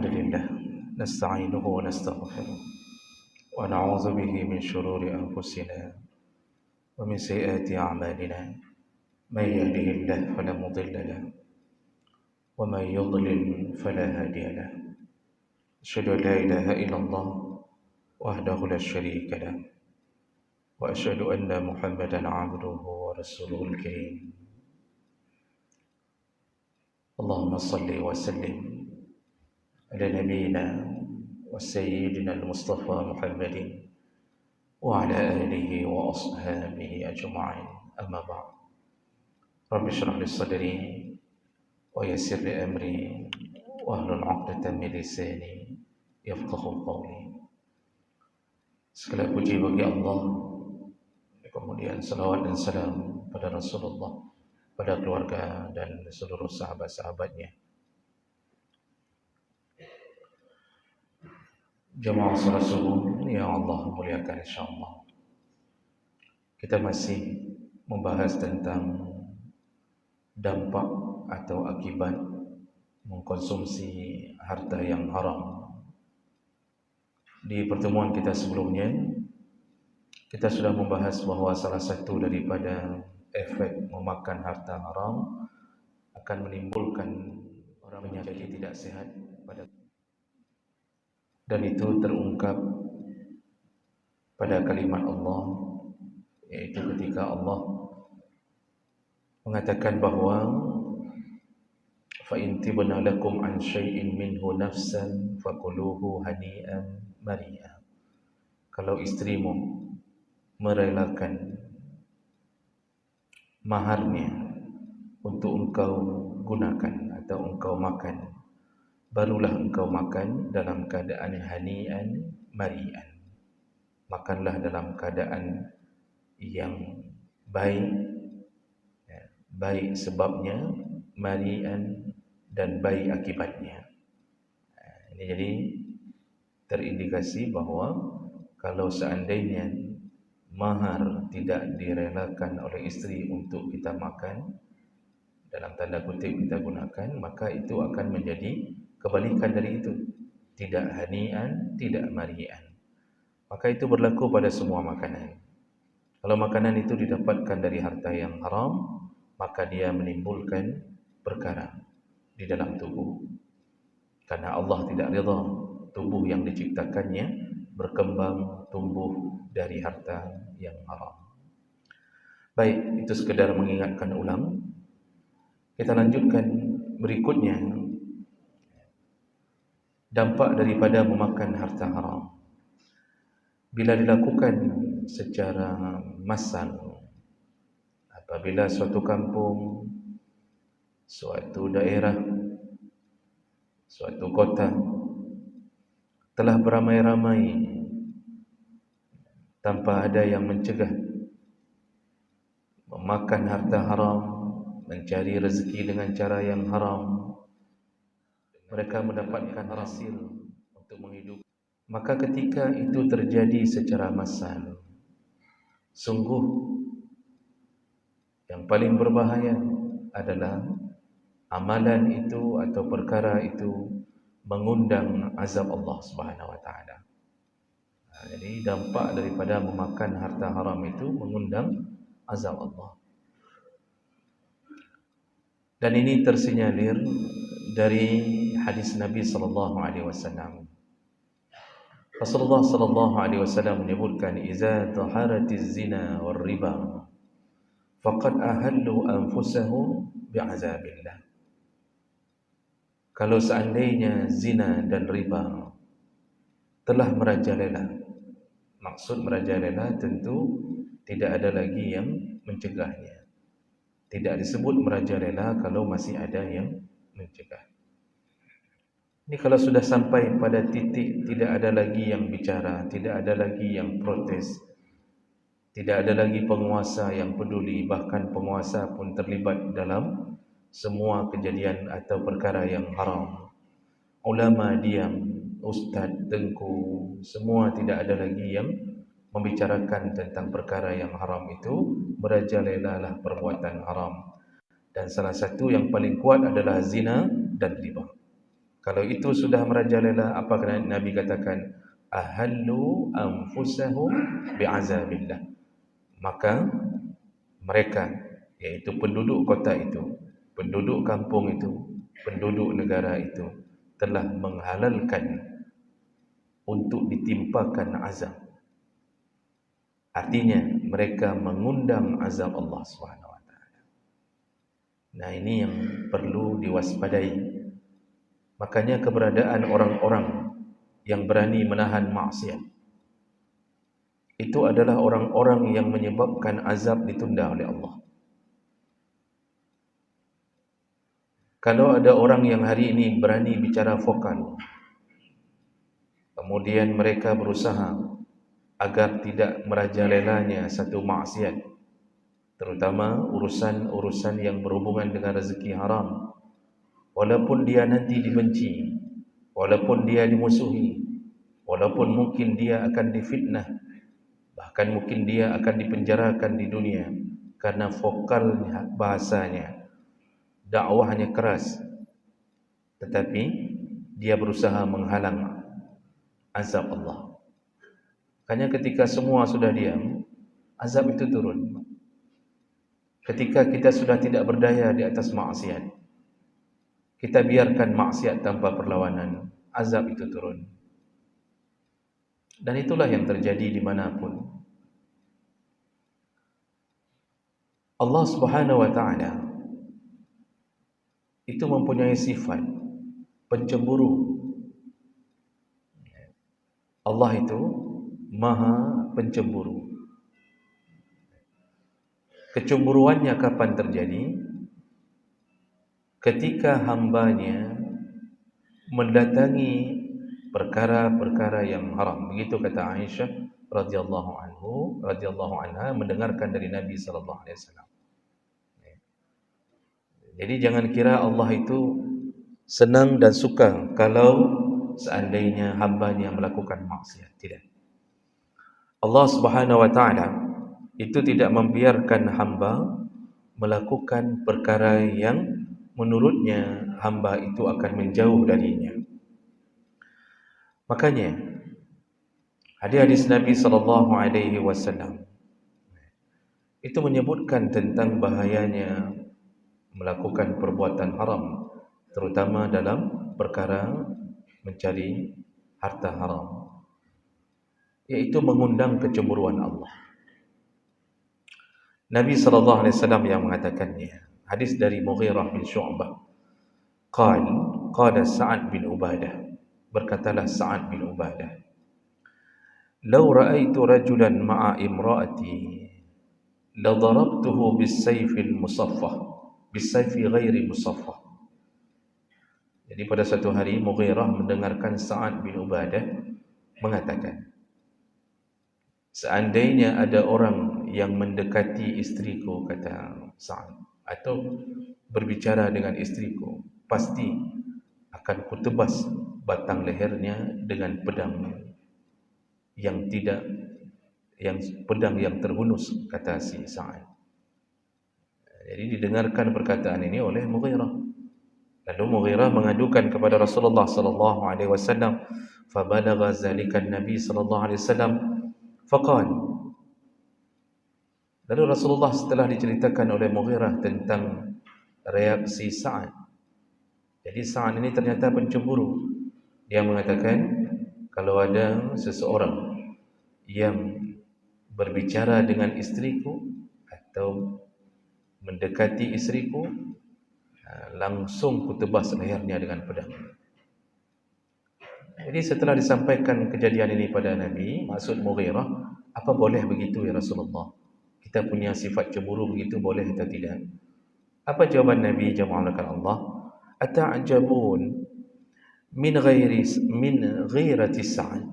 الحمد لله نستعينه ونستغفره ونعوذ به من شرور أنفسنا ومن سيئات أعمالنا. من يهده الله فلا مضل له ومن يضلل فلا هادي له. أشهد أن لا إله إلا الله وحده لا شريك له وأشهد أن محمدا عبده ورسوله الكريم. اللهم صل وسلم على نبينا وسيدنا المصطفى محمد وعلى آله وأصحابه أجمعين. أما بعد، رب اشرح لي صدري ويسر لي أمري واحلل عقدة من لساني يفقهوا قولي. Segala puji bagi Allah, kemudian salawat dan salam pada Rasulullah, pada keluarga dan seluruh sahabat-sahabatnya. Jamaah salat subuh yang Allah muliakan, insyaAllah kita masih membahas tentang dampak atau akibat mengkonsumsi harta yang haram. Di pertemuan kita sebelumnya, kita sudah membahas bahawa salah satu daripada efek memakan harta haram akan menimbulkan orang menjadi tidak sehat pada, dan itu terungkap pada kalimat Allah, yaitu ketika Allah mengatakan bahawa fa in tibna lakum an syai'in minhu nafsan fakuluhu hani'an mari'a. Kalau istrimu merelakan maharnya untuk engkau gunakan atau engkau makan, barulah engkau makan dalam keadaan hani'an mari'an. Makanlah dalam keadaan yang baik, baik sebabnya, mari'an, dan baik akibatnya. Ini jadi terindikasi bahawa kalau seandainya mahar tidak direlakan oleh isteri untuk kita makan, dalam tanda kutip kita gunakan, maka itu akan menjadi kebalikan dari itu. Tidak hani'an, tidak mari'an. Maka itu berlaku pada semua makanan. Kalau makanan itu didapatkan dari harta yang haram, maka dia menimbulkan perkara di dalam tubuh. Karena Allah tidak rida tubuh yang diciptakannya berkembang tumbuh dari harta yang haram. Baik, itu sekedar mengingatkan ulang. Kita lanjutkan berikutnya, dampak daripada memakan harta haram. Bila dilakukan secara massal, apabila suatu kampung, suatu daerah, suatu kota telah beramai-ramai tanpa ada yang mencegah memakan harta haram, mencari rezeki dengan cara yang haram, mereka mendapatkan hasil untuk menghidupi. Maka ketika itu terjadi secara massal, sungguh yang paling berbahaya adalah amalan itu atau perkara itu mengundang azab Allah Subhanahu wa taala. Jadi dampak daripada memakan harta haram itu mengundang azab Allah. Dan ini tersinyalir dari hadis Nabi sallallahu alaihi wasallam. Rasulullah sallallahu alaihi wasallam menyebutkan, "Iza taharatiz zina war riba faqad ahallu anfusahum bi'azabillah." Kalau seandainya zina dan riba telah merajalela, maksud merajalela tentu tidak ada lagi yang mencegahnya. Tidak disebut merajalela kalau masih ada yang mencegah. Ini kalau sudah sampai pada titik tidak ada lagi yang bicara, tidak ada lagi yang protes, tidak ada lagi penguasa yang peduli, bahkan penguasa pun terlibat dalam semua kejadian atau perkara yang haram. Ulama diam, ustaz, tengku, semua tidak ada lagi yang membicarakan tentang perkara yang haram itu, merajalelalah perbuatan haram. Dan salah satu yang paling kuat adalah zina dan riba. Kalau itu sudah merajalela, apa kena Nabi katakan? Ahallu anfusahum bi'azabillah. Maka mereka, yaitu penduduk kota itu, penduduk kampung itu, penduduk negara itu, telah menghalalkan untuk ditimpakan azab. Artinya mereka mengundang azab Allah SWT. Nah, ini yang perlu diwaspadai. Makanya keberadaan orang-orang yang berani menahan maksiat itu adalah orang-orang yang menyebabkan azab ditunda oleh Allah. Kalau ada orang yang hari ini berani bicara vokal, kemudian mereka berusaha agar tidak merajalelanya satu maksiat, terutama urusan-urusan yang berhubungan dengan rezeki haram, walaupun dia nanti dibenci, walaupun dia dimusuhi, walaupun mungkin dia akan difitnah, bahkan mungkin dia akan dipenjarakan di dunia karena vokal bahasanya, dakwahnya keras, tetapi dia berusaha menghalang azab Allah. Hanya ketika semua sudah diam, azab itu turun. Ketika kita sudah tidak berdaya di atas maksiat, kita biarkan maksiat tanpa perlawanan, azab itu turun. Dan itulah yang terjadi dimanapun. Allah Subhanahu wa ta'ala itu mempunyai sifat pencemburu. Allah itu maha pencemburu. Kecemburuannya kapan terjadi? Ketika hambanya mendatangi perkara-perkara yang haram. Begitu kata Aisyah radhiyallahu anha mendengarkan dari Nabi sallallahu alaihi wasallam. Jadi jangan kira Allah itu senang dan suka kalau seandainya hambanya melakukan maksiat. Tidak. Allah Subhanahu wa ta'ala itu tidak membiarkan hamba melakukan perkara yang menurutnya hamba itu akan menjauh darinya. Makanya hadis Nabi sallallahu alaihi wasallam itu menyebutkan tentang bahayanya melakukan perbuatan haram, terutama dalam perkara mencari harta haram, yaitu mengundang kecemburuan Allah. Nabi sallallahu alaihi wasallam yang mengatakannya, hadis dari Mughirah bin Syu'bah, qala Sa'ad bin Ubadah, berkatalah Sa'ad bin Ubadah, "Law ra'aitu rajulan ma'a imra'ati la darabtuhu bis-sayfil musaffah, bis-sayfi ghairi musaffah." Jadi pada satu hari Mughirah mendengarkan Sa'ad bin Ubadah mengatakan, seandainya ada orang yang mendekati istriku, kata Sa'ad, atau berbicara dengan istriku, pasti akan kutebas batang lehernya dengan pedang yang pedang yang terhunus, kata si Sa'ad. Jadi didengarkan perkataan ini oleh Mughirah. Lalu Mughirah mengadukan kepada Rasulullah sallallahu alaihi wasallam. Fabalagha zalika Nabi sallallahu alaihi wasallam faqala. Lalu Rasulullah setelah diceritakan oleh Mughirah tentang reaksi Sa'ad. Jadi Sa'ad ini ternyata pencemburu. Dia mengatakan, kalau ada seseorang yang berbicara dengan istriku atau mendekati istriku, langsung kutebas lehernya dengan pedang. Jadi setelah disampaikan kejadian ini pada Nabi, maksud Mughirah, apa boleh begitu ya Rasulullah? Kita punya sifat cemburu begitu, boleh atau tidak? Apa jawaban Nabi jama'alakan Allah? Ata'ajabun min ghairati Sa'ad.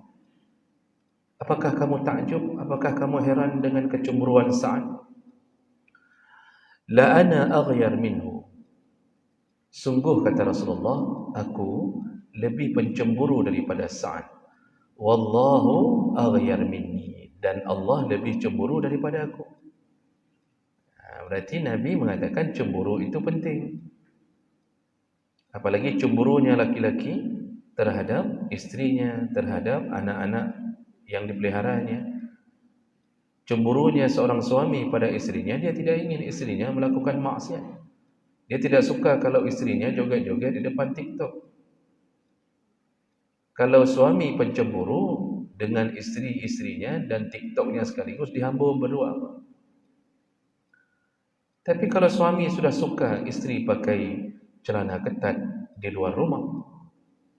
Apakah kamu takjub? Apakah kamu heran dengan kecemburuan Sa'ad? La ana aghyar minhu. Sungguh, kata Rasulullah, aku lebih pencemburu daripada Sa'ad. Wallahu aghyar minni. Dan Allah lebih cemburu daripada aku. Berarti Nabi mengatakan cemburu itu penting. Apalagi cemburunya laki-laki terhadap istrinya, terhadap anak-anak yang dipeliharanya. Cemburunya seorang suami pada istrinya, dia tidak ingin istrinya melakukan maksiat. Dia tidak suka kalau istrinya joget-joget di depan TikTok. Kalau suami pencemburu dengan istri-istrinya dan TikToknya sekaligus, dihambur berdua. Tapi kalau suami sudah suka istri pakai celana ketat di luar rumah,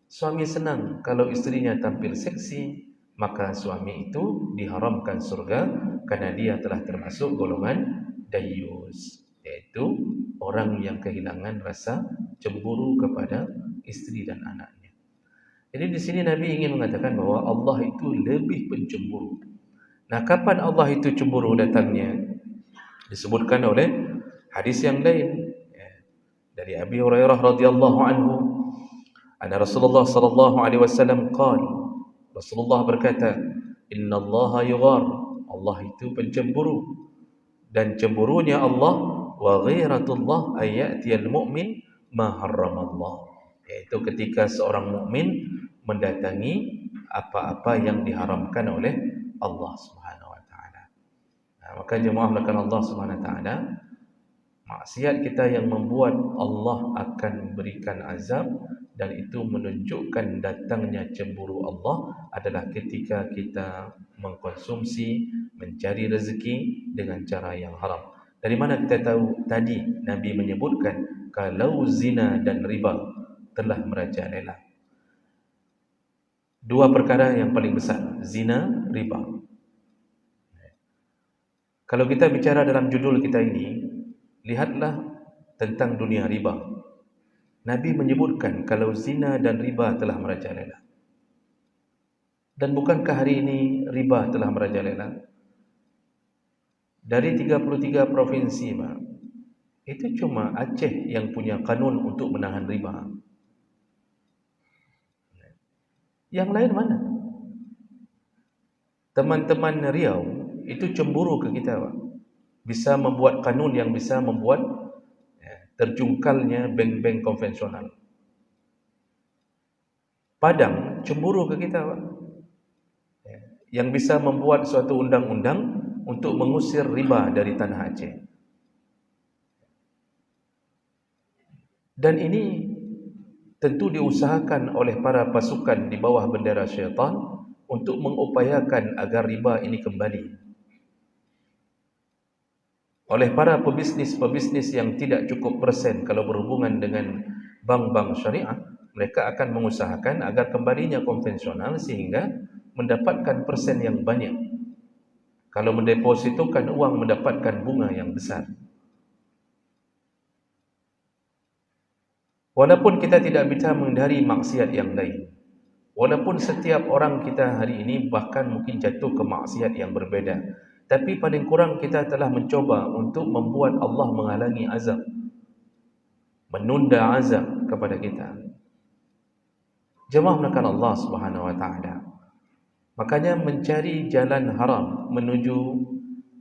suami senang kalau istrinya tampil seksi, maka suami itu diharamkan surga karena dia telah termasuk golongan dayyus, yaitu orang yang kehilangan rasa cemburu kepada istri dan anaknya. Jadi di sini Nabi ingin mengatakan bahwa Allah itu lebih pencemburu. Nah, kapan Allah itu cemburu datangnya? Disebutkan oleh hadis yang lain dari Abi Hurairah radhiyallahu anhu, anna Rasulullah sallallahu alaihi wasallam qala, Rasulullah berkata, innallaha yughar, Allah itu pencemburu, dan cemburunya Allah, wa ghiratullah ayatiyal mu'min ma harramallah, yaitu ketika seorang mukmin mendatangi apa-apa yang diharamkan oleh Allah Subhanahu wa taala. Nah, maka jemaah melakukan Allah Subhanahu wa taala, maksiat kita yang membuat Allah akan berikan azab, dan itu menunjukkan datangnya cemburu Allah adalah ketika kita mengkonsumsi, mencari rezeki dengan cara yang haram. Dari mana kita tahu? Tadi Nabi menyebutkan kalau zina dan riba telah merajalela. Dua perkara yang paling besar, zina, riba. Kalau kita bicara dalam judul kita ini, lihatlah tentang dunia riba. Nabi menyebutkan kalau zina dan riba telah merajalela. Dan bukankah hari ini riba telah merajalela? Dari 33 provinsi, Pak, itu cuma Aceh yang punya kanun untuk menahan riba. Yang lain mana? Teman-teman Riau itu cemburu ke kita, Pak. Bisa membuat kanun yang bisa membuat terjungkalnya bank-bank konvensional. Padang cemburu ke kita, Pak, yang bisa membuat suatu undang-undang untuk mengusir riba dari tanah Aceh. Dan ini tentu diusahakan oleh para pasukan di bawah bendera syaitan untuk mengupayakan agar riba ini kembali. Oleh para pebisnis-pebisnis yang tidak cukup persen kalau berhubungan dengan bank-bank syariah, mereka akan mengusahakan agar kembalinya konvensional sehingga mendapatkan persen yang banyak. Kalau mendepositokan uang mendapatkan bunga yang besar. Walaupun kita tidak bisa menghindari maksiat yang lain, walaupun setiap orang kita hari ini bahkan mungkin jatuh ke maksiat yang berbeda, tapi paling kurang kita telah mencoba untuk membuat Allah menghalangi azab, menunda azab kepada kita. Jemaah menekan Allah Subhanahu wa taala. Makanya mencari jalan haram menuju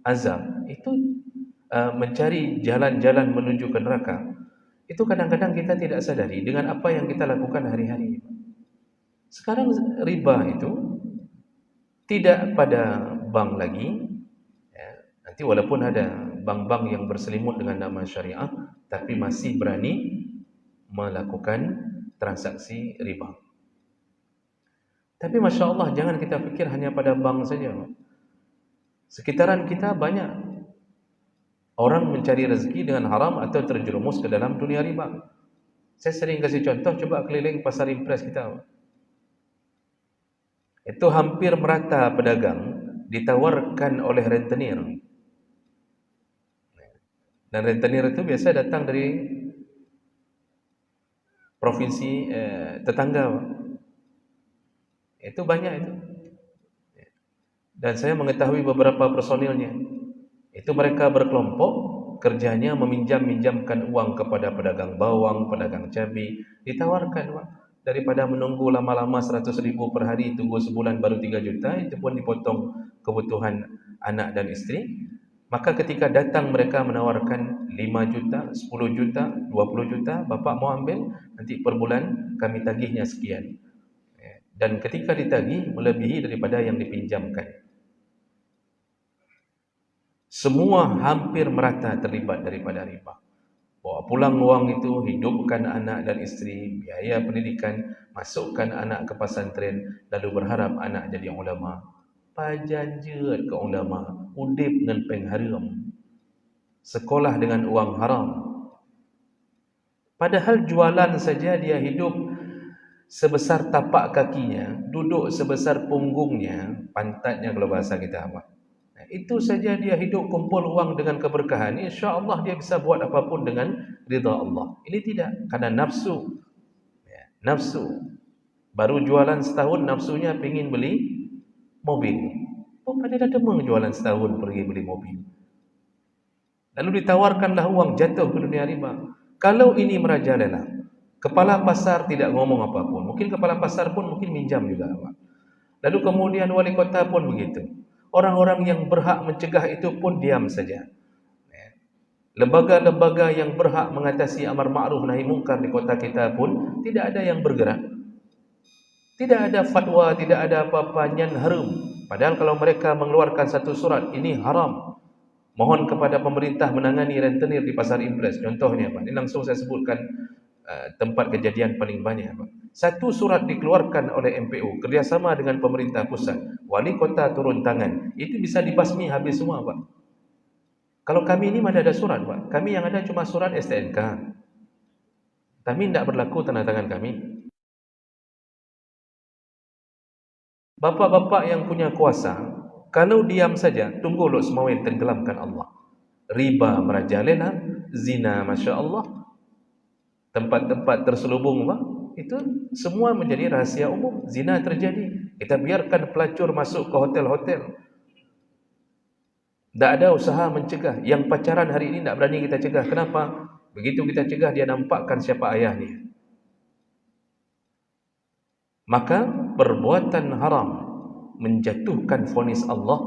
azab itu, mencari jalan-jalan menuju ke neraka, itu kadang-kadang kita tidak sadari dengan apa yang kita lakukan hari-hari. Sekarang riba itu tidak pada bank lagi. Nanti walaupun ada bank-bank yang berselimut dengan nama syariah, tapi masih berani melakukan transaksi riba. Tapi Masya Allah, jangan kita fikir hanya pada bank saja. Sekitaran kita banyak orang mencari rezeki dengan haram atau terjerumus ke dalam dunia riba. Saya sering kasih contoh, coba keliling pasar impres kita. Itu hampir merata pedagang ditawarkan oleh rentenir. Dan rentenir itu biasa datang dari provinsi tetangga. Itu banyak itu. Dan saya mengetahui beberapa personilnya. Itu mereka berkelompok, kerjanya meminjam-minjamkan uang kepada pedagang bawang, pedagang cabai, ditawarkan, Pak. Daripada menunggu lama-lama 100.000 per hari, tunggu sebulan baru 3 juta, itu pun dipotong kebutuhan anak dan istri. Maka ketika datang mereka menawarkan 5 juta, 10 juta, 20 juta, bapak mau ambil, nanti per bulan kami tagihnya sekian. Dan ketika ditagih melebihi daripada yang dipinjamkan. Semua hampir merata terlibat daripada riba. Bawa pulang wang itu, hidupkan anak dan isteri, biaya pendidikan, masukkan anak ke pesantren, lalu berharap anak jadi ulama. Pajanjut ke ulama, udip dengan peng haram, sekolah dengan uang haram. Padahal jualan saja dia hidup sebesar tapak kakinya, duduk sebesar punggungnya, pantatnya kalau bahasa kita apa. Itu saja dia hidup kumpul uang dengan keberkahan, insya-Allah dia bisa buat apapun dengan ridha Allah. Ini tidak, karena nafsu. Nafsu. Baru jualan setahun, nafsunya ingin beli mobil. Oh, dia dah demang jualan setahun pergi beli mobil. Lalu ditawarkanlah uang, jatuh ke dunia riba. Kalau ini merajalela, kepala pasar tidak ngomong apapun. Mungkin kepala pasar pun mungkin minjam juga. Lalu kemudian wali kota pun begitu. Orang-orang yang berhak mencegah itu pun diam saja. Lembaga-lembaga yang berhak mengatasi amar ma'ruf nahi mungkar di kota kita pun tidak ada yang bergerak. Tidak ada fatwa, tidak ada apa-apa yang haram. Padahal kalau mereka mengeluarkan satu surat, ini haram. Mohon kepada pemerintah menangani rentenir di pasar impres. Contohnya, Pak. Ini langsung saya sebutkan tempat kejadian paling banyak, Pak. Satu surat dikeluarkan oleh MPU kerjasama dengan pemerintah pusat, wali kota turun tangan, itu bisa dibasmi habis semua, Pak. Kalau kami ini mana ada surat, Pak. Kami yang ada cuma surat STNK. Kami tidak berlaku tanda tangan kami. Bapak-bapak yang punya kuasa, kalau diam saja, tunggu lo semua yang tenggelamkan Allah. Riba merajalela, zina Masya Allah, tempat-tempat terselubung, Pak. Itu semua menjadi rahasia umum. Zina terjadi, kita biarkan pelacur masuk ke hotel-hotel. Tak ada usaha mencegah. Yang pacaran hari ini tak berani kita cegah. Kenapa? Begitu kita cegah, dia nampakkan siapa ayahnya. Maka perbuatan haram menjatuhkan vonis Allah,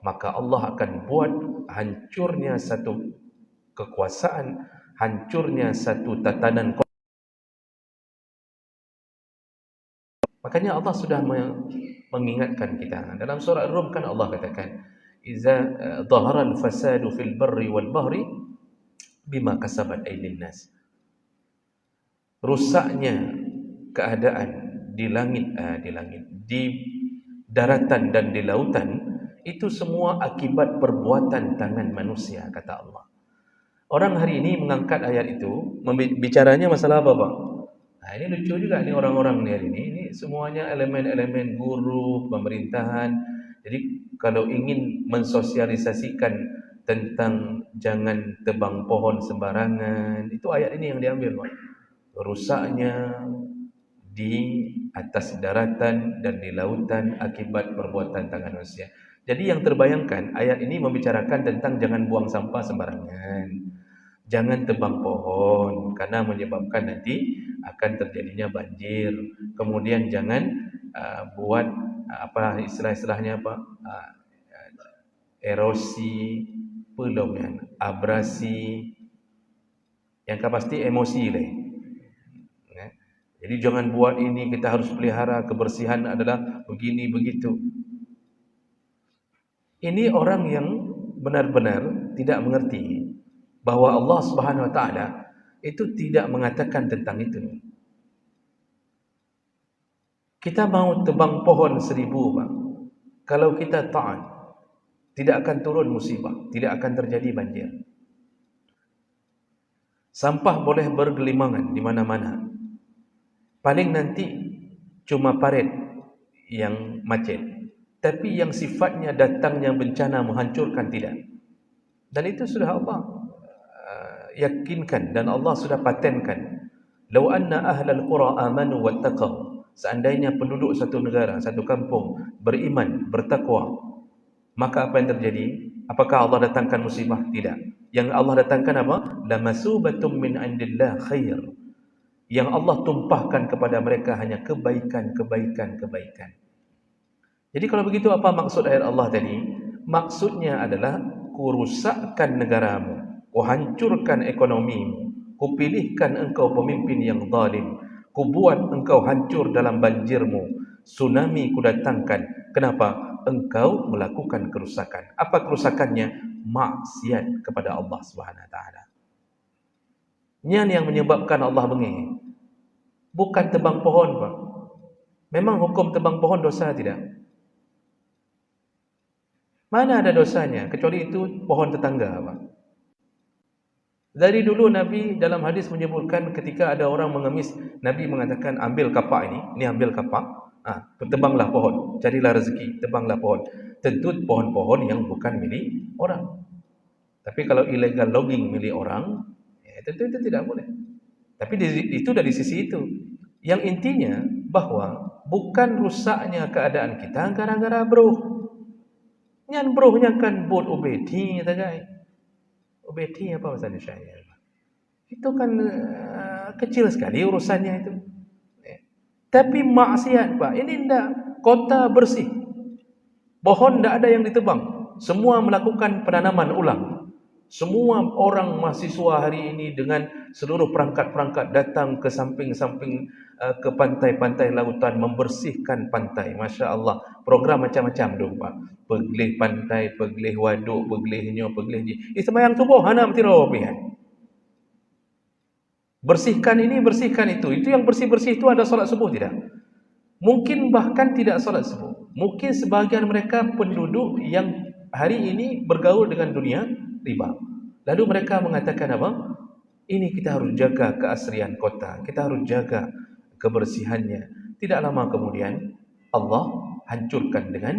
maka Allah akan buat hancurnya satu kekuasaan, hancurnya satu tatanan. Makanya Allah sudah mengingatkan kita. Dalam surah Ar-Rum kan Allah katakan, "Iza dhahara al-fasadu fil barri wal bahri bima kasabat aydin nas." Rusaknya keadaan di langit, di daratan dan di lautan, itu semua akibat perbuatan tangan manusia, kata Allah. Orang hari ini mengangkat ayat itu, bicaranya masalah apa, Pak? Nah, ini lucu juga nih orang-orang nih hari ini. Ini semuanya elemen-elemen guru, pemerintahan. Jadi kalau ingin mensosialisasikan tentang jangan tebang pohon sembarangan, itu ayat ini yang diambil, Pak. Rusaknya di atas daratan dan di lautan akibat perbuatan tangan manusia. Jadi yang terbayangkan, ayat ini membicarakan tentang jangan buang sampah sembarangan, jangan tebang pohon karena menyebabkan nanti akan terjadinya banjir. Kemudian jangan buat apa istilah-istilahnya apa, erosi, pelonggan, abrasi, yang pasti emosi lah. Jadi jangan buat ini, kita harus pelihara kebersihan adalah begini begitu. Ini orang yang benar-benar tidak mengerti bahwa Allah Subhanahu Wa Taala itu tidak mengatakan tentang itu. Kita mau tebang pohon 1000, Pak. Kalau kita taat, tidak akan turun musibah, tidak akan terjadi banjir. Sampah boleh bergelimangan di mana-mana. Paling nanti cuma parit yang macet, tapi yang sifatnya datangnya bencana menghancurkan tidak. Dan itu sudah Allah yakinkan dan Allah sudah patenkan. Lau anna ahlal qura amanu wattaqaw, seandainya penduduk satu negara, satu kampung beriman, bertakwa, maka apa yang terjadi? Apakah Allah datangkan musibah? Tidak. Yang Allah datangkan apa? Lamasubatum min indillah khair. Yang Allah tumpahkan kepada mereka hanya kebaikan. Jadi kalau begitu apa maksud ayat Allah tadi? Maksudnya adalah ku rusakkan negaramu, ku hancurkan ekonomimu, ku pilihkan engkau pemimpin yang zalim, ku buat engkau hancur dalam banjirmu, tsunami ku datangkan. Kenapa? Engkau melakukan kerusakan. Apa kerusakannya? Maksiat kepada Allah Subhanahu Wa Taala. Ini yang menyebabkan Allah bengih. Bukan tebang pohon, Pak. Memang hukum tebang pohon dosa tidak? Mana ada dosanya? Kecuali itu pohon tetangga, Pak. Dari dulu Nabi dalam hadis menyebutkan ketika ada orang mengemis, Nabi mengatakan ambil kapak ini ambil kapak, tebanglah pohon, carilah rezeki, tebanglah pohon. Tentu pohon-pohon yang bukan milik orang. Tapi kalau illegal logging milik orang, tentu itu tidak boleh. Tapi itu dari sisi itu. Yang intinya bahwa bukan rusaknya keadaan kita gara-gara bruh. Nyan bruhnya kan buat obeti saja. Obeti apa bahasa Indonesia? Itu kan kecil sekali urusannya itu. Tapi maksiat, Pak. Ini tidak kota bersih. Pohon tidak ada yang ditebang. Semua melakukan penanaman ulang. Semua orang mahasiswa hari ini dengan seluruh perangkat-perangkat datang ke samping-samping ke pantai-pantai lautan membersihkan pantai. Masya Allah. Program macam-macam tu, Pak. Pegelih pantai, pegelih waduk, pegelihnya, pegelih. Semayang subuh, anak mesti rapihan. Bersihkan ini, bersihkan itu. Itu yang bersih-bersih itu ada solat subuh tidak? Mungkin bahkan tidak solat subuh. Mungkin sebahagian mereka penduduk yang hari ini bergaul dengan dunia riba. Lalu mereka mengatakan apa? Ini kita harus jaga keasrian kota. Kita harus jaga kebersihannya. Tidak lama kemudian Allah hancurkan dengan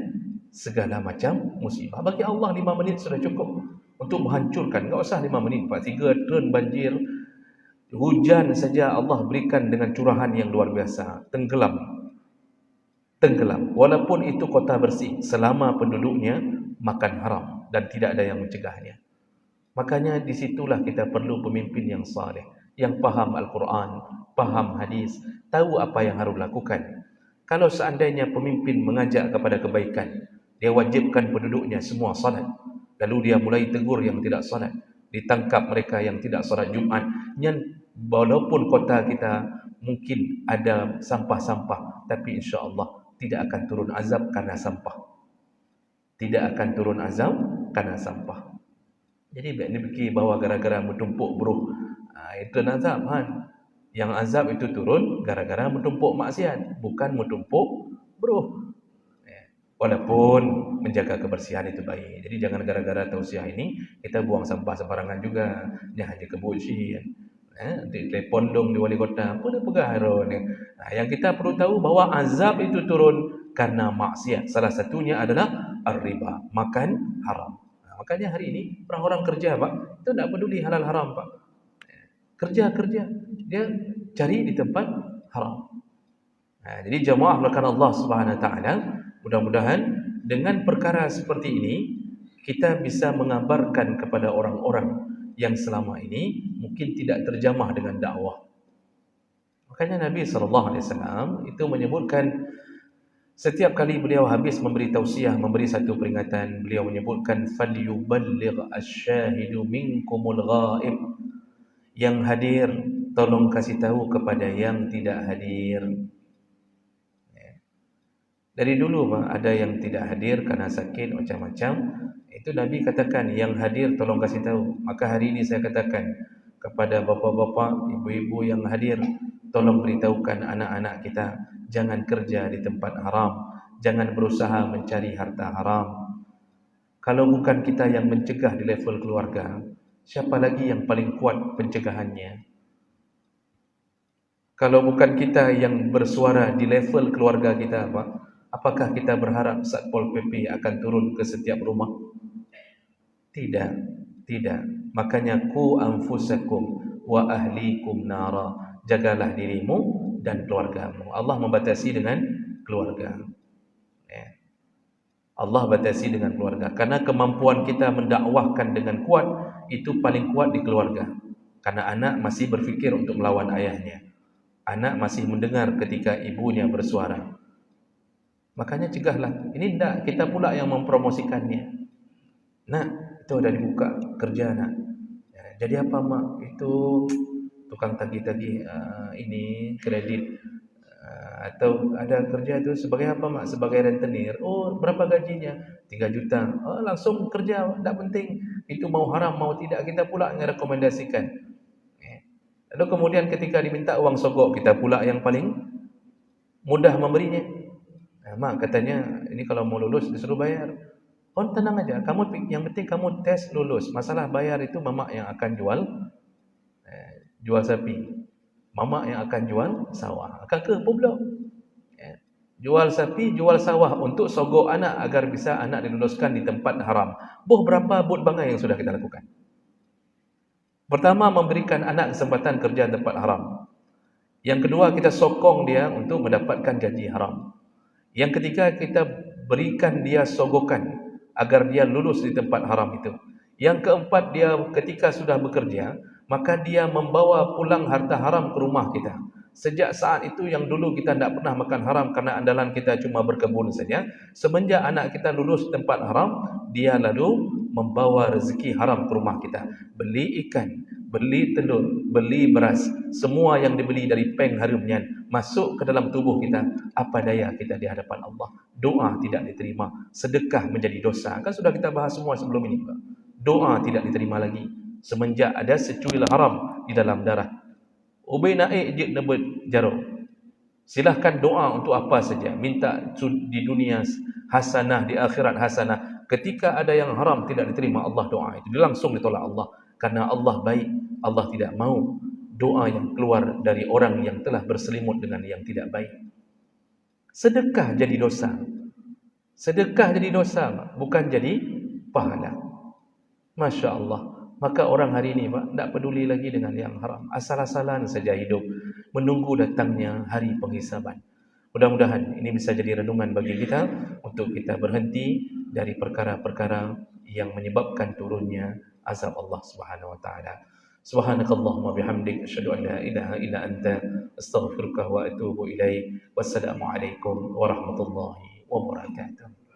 segala macam musibah. Bagi Allah 5 menit sudah cukup untuk menghancurkan. Tak usah 5 menit, Pak. 3 turn banjir. Hujan saja Allah berikan dengan curahan yang luar biasa. Tenggelam. Walaupun itu kota bersih, selama penduduknya makan haram dan tidak ada yang mencegahnya. Makanya disitulah kita perlu pemimpin yang saleh, yang faham Al-Quran, faham hadis, tahu apa yang harus lakukan. Kalau seandainya pemimpin mengajak kepada kebaikan, dia wajibkan penduduknya semua salat. Lalu dia mulai tegur yang tidak salat. Ditangkap mereka yang tidak salat Jumat. Walaupun kota kita mungkin ada sampah-sampah, tapi insya-Allah tidak akan turun azab karena sampah. Tidak akan turun azab karena sampah. Jadi ini fikir bahawa gara-gara menumpuk buruh, itu azab kan. Yang azab itu turun gara-gara menumpuk maksiat, bukan menumpuk buruh. Walaupun menjaga kebersihan itu baik. Jadi jangan gara-gara tausiah ini kita buang sampah sembarangan juga. Jangan hanya kebucian. Di telefon dong di wali kota, apa dia pegah ni. Yang kita perlu tahu bahawa azab itu turun karena maksiat. Salah satunya adalah ar-riba, makan haram. Makanya hari ini orang-orang kerja, Pak, itu tidak peduli halal haram, Pak. Kerja, dia cari di tempat haram. Jadi jemaah melakukan Allah Subhanahu Wa Taala, mudah-mudahan dengan perkara seperti ini kita bisa mengabarkan kepada orang-orang yang selama ini mungkin tidak terjamah dengan dakwah. Makanya Nabi SAW itu menyebutkan setiap kali beliau habis memberi tausiah, memberi satu peringatan, beliau menyebutkan falyuballigh asy-syahidu minkumul ghaib. Yang hadir tolong kasih tahu kepada yang tidak hadir. Dari dulu, Pak, ada yang tidak hadir karena sakit macam-macam. Itu Nabi katakan yang hadir tolong kasih tahu. Maka hari ini saya katakan kepada bapa-bapa, ibu-ibu yang hadir, tolong beritahukan anak-anak kita jangan kerja di tempat haram, jangan berusaha mencari harta haram. Kalau bukan kita yang mencegah di level keluarga, siapa lagi yang paling kuat pencegahannya? Kalau bukan kita yang bersuara di level keluarga kita, Pak, apakah kita berharap Satpol PP akan turun ke setiap rumah? Tidak. Makanya ku anfusakum wa ahlikum nara. Jagalah dirimu dan keluargamu. Allah membatasi dengan keluarga. Allah batasi dengan keluarga. Karena kemampuan kita mendakwahkan dengan kuat, itu paling kuat di keluarga. Karena anak masih berfikir untuk melawan ayahnya. Anak masih mendengar ketika ibunya bersuara. Makanya cegahlah. Ini tidak kita pula yang mempromosikannya. Nah, Itu dah dibuka kerja nak. Jadi apa mak? Itu tukang tagih-tagih ini kredit. Atau ada kerja tu sebagai apa mak? Sebagai rentenir. Oh, berapa gajinya? 3 juta. Oh, langsung kerja, tak penting. Itu mau haram, mau tidak, kita pula yang rekomendasikan. Lalu kemudian ketika diminta uang sogok, kita pula yang paling mudah memberinya. Mak katanya, ini kalau mau lulus disuruh bayar. Oh, tenang aja, kamu yang penting kamu tes lulus. Masalah bayar itu mamak yang akan jual sapi. Mamak yang akan jual sawah. Kakak pula jual sapi, jual sawah untuk sogok anak agar bisa anak diluluskan di tempat haram. Berapa but bangai yang sudah kita lakukan. Pertama, memberikan anak kesempatan kerja di tempat haram. Yang kedua, kita sokong dia untuk mendapatkan gaji haram. Yang ketiga, kita berikan dia sogokan agar dia lulus di tempat haram itu. Yang keempat, dia ketika sudah bekerja, maka dia membawa pulang harta haram ke rumah kita. Sejak saat itu yang dulu kita tidak pernah makan haram karena andalan kita cuma berkebun saja. Semenjak anak kita lulus tempat haram, dia lalu membawa rezeki haram ke rumah kita. Beli ikan, beli telur, beli beras, semua yang dibeli dari peng harumnya masuk ke dalam tubuh kita. Apa daya kita di hadapan Allah? Doa tidak diterima, sedekah menjadi dosa. Kan sudah kita bahas semua sebelum ini. Doa tidak diterima lagi semenjak ada secuil haram di dalam darah. Ubay naik je nebut jaro. Silahkan doa untuk apa saja. Minta di dunia hasanah, di akhirat hasanah. Ketika ada yang haram tidak diterima Allah doa itu. Dia langsung ditolak Allah. Karena Allah baik. Allah tidak mau doa yang keluar dari orang yang telah berselimut dengan yang tidak baik. Sedekah jadi dosa. Sedekah jadi dosa, bukan jadi pahala. Masya Allah. Maka orang hari ini Pak, tak peduli lagi dengan yang haram. Asal-asalan saja hidup, menunggu datangnya hari penghisaban. Mudah-mudahan ini bisa jadi renungan bagi kita untuk kita berhenti dari perkara-perkara yang menyebabkan turunnya azab Allah Subhanahu wa taala. Subhanakallahumma bihamdik asyhadu an la ilaha illa anta astaghfiruka wa atubu ilaik. Wassalamualaikum warahmatullahi wabarakatuh.